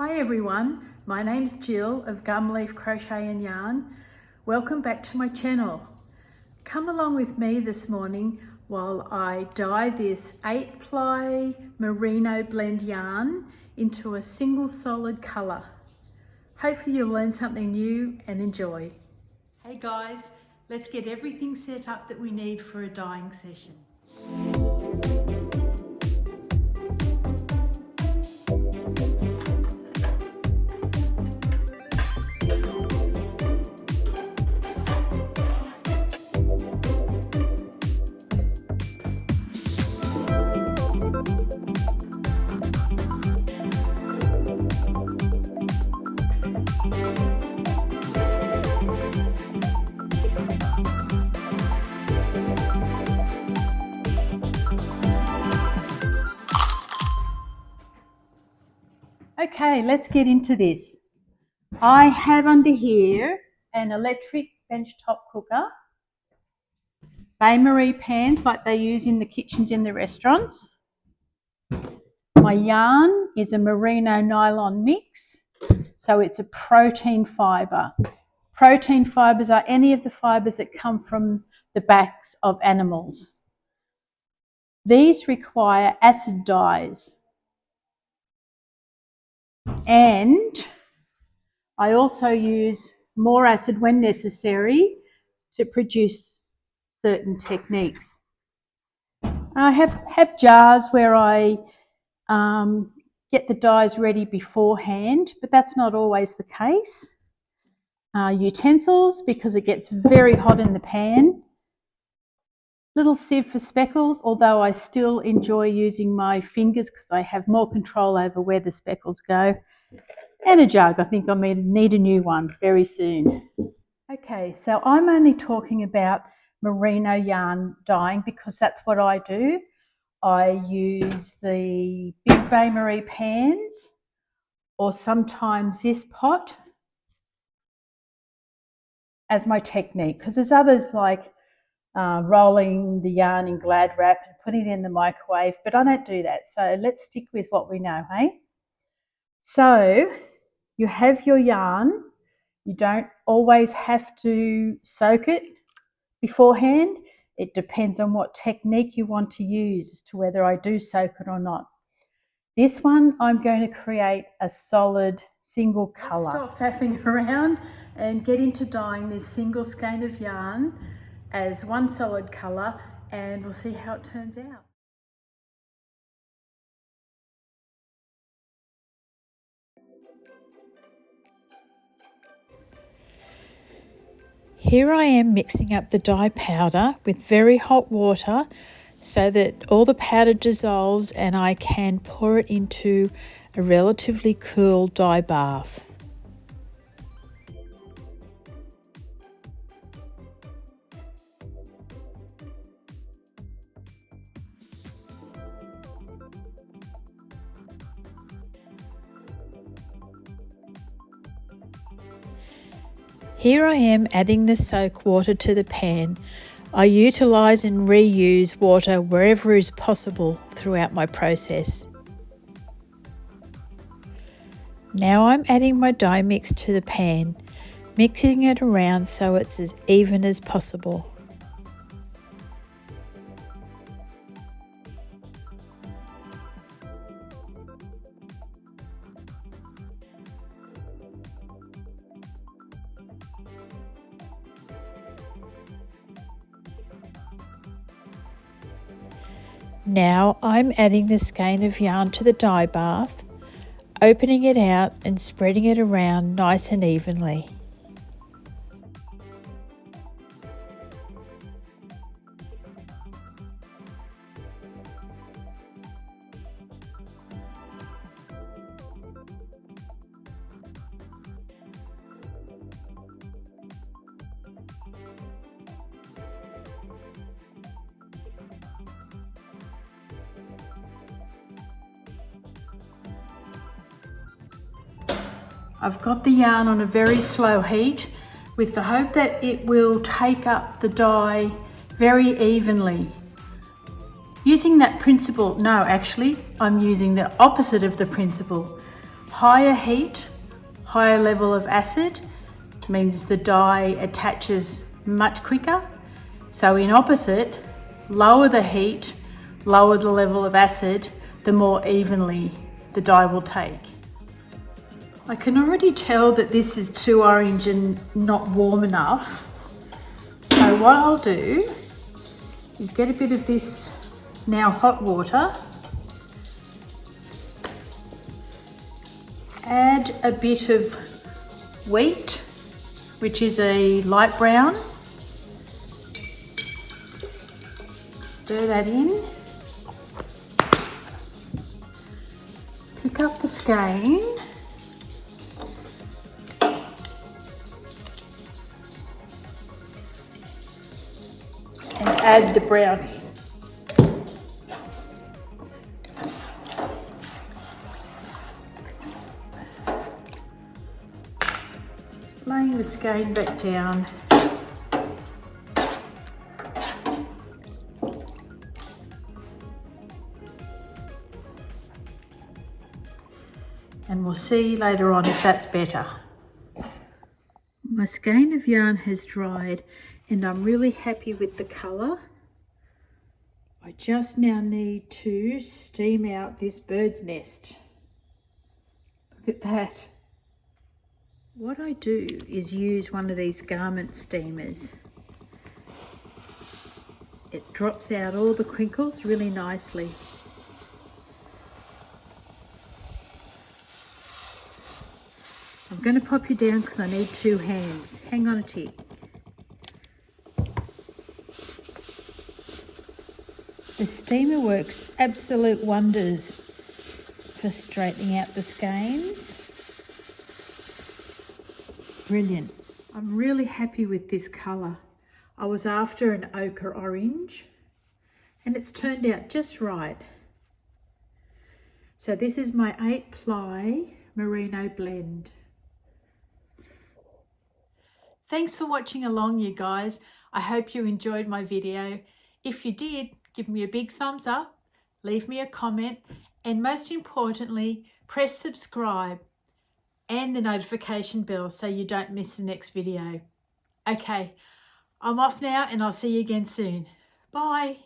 Hi everyone, my name's Jill of Gumleaf Crochet and Yarn. Welcome back to my channel. Come along with me this morning while I dye this 8-ply merino blend yarn into a single solid colour. Hopefully you'll learn something new and enjoy. Hey guys, let's get everything set up that we need for a dyeing session. Okay, let's get into this. I have under here an electric benchtop cooker, bain-marie pans like they use in the kitchens in the restaurants. My yarn is a merino nylon mix, so it's a protein fibre. Protein fibres are any of the fibres that come from the backs of animals. These require acid dyes. And I also use more acid when necessary to produce certain techniques. I have jars where I get the dyes ready beforehand, but that's not always the case. Utensils, because it gets very hot in the pan. Little sieve for speckles, although I still enjoy using my fingers because I have more control over where the speckles go. And a jug. I think I need a new one very soon. Okay, so I'm only talking about merino yarn dyeing because that's what I do. I use the big bain-marie pans or sometimes this pot as my technique, because there's others like rolling the yarn in Glad wrap and putting it in the microwave, but I don't do that. So let's stick with what we know, hey? So you have your yarn. You don't always have to soak it beforehand. It depends on what technique you want to use as to whether I do soak it or not. This one, I'm going to create a solid single colour. Let's stop faffing around and get into dyeing this single skein of yarn as one solid colour, and we'll see how it turns out. Here I am mixing up the dye powder with very hot water so that all the powder dissolves and I can pour it into a relatively cool dye bath. Here I am adding the soak water to the pan. I utilise and reuse water wherever is possible throughout my process. Now I'm adding my dye mix to the pan, mixing it around so it's as even as possible. Now I'm adding the skein of yarn to the dye bath, opening it out and spreading it around nice and evenly. I've got the yarn on a very slow heat with the hope that it will take up the dye very evenly. Using that principle, no, actually, I'm using the opposite of the principle. Higher heat, higher level of acid means the dye attaches much quicker. So in opposite, lower the heat, lower the level of acid, the more evenly the dye will take. I can already tell that this is too orange and not warm enough. So what I'll do is get a bit of this now hot water, add a bit of wheat, which is a light brown, stir that in, pick up the skein, and add the brownie. Laying the skein back down. And we'll see later on if that's better. My skein of yarn has dried and I'm really happy with the colour. I just now need to steam out this bird's nest. Look at that. What I do is use one of these garment steamers. It drops out all the crinkles really nicely. I'm going to pop you down because I need two hands. Hang on a tick. The steamer works absolute wonders for straightening out the skeins. It's brilliant. I'm really happy with this colour. I was after an ochre orange and it's turned out just right. So this is my 8-ply merino blend. Thanks for watching along, you guys. I hope you enjoyed my video. If you did, give me a big thumbs up, leave me a comment, and most importantly, press subscribe and the notification bell so you don't miss the next video. Okay, I'm off now and I'll see you again soon. Bye.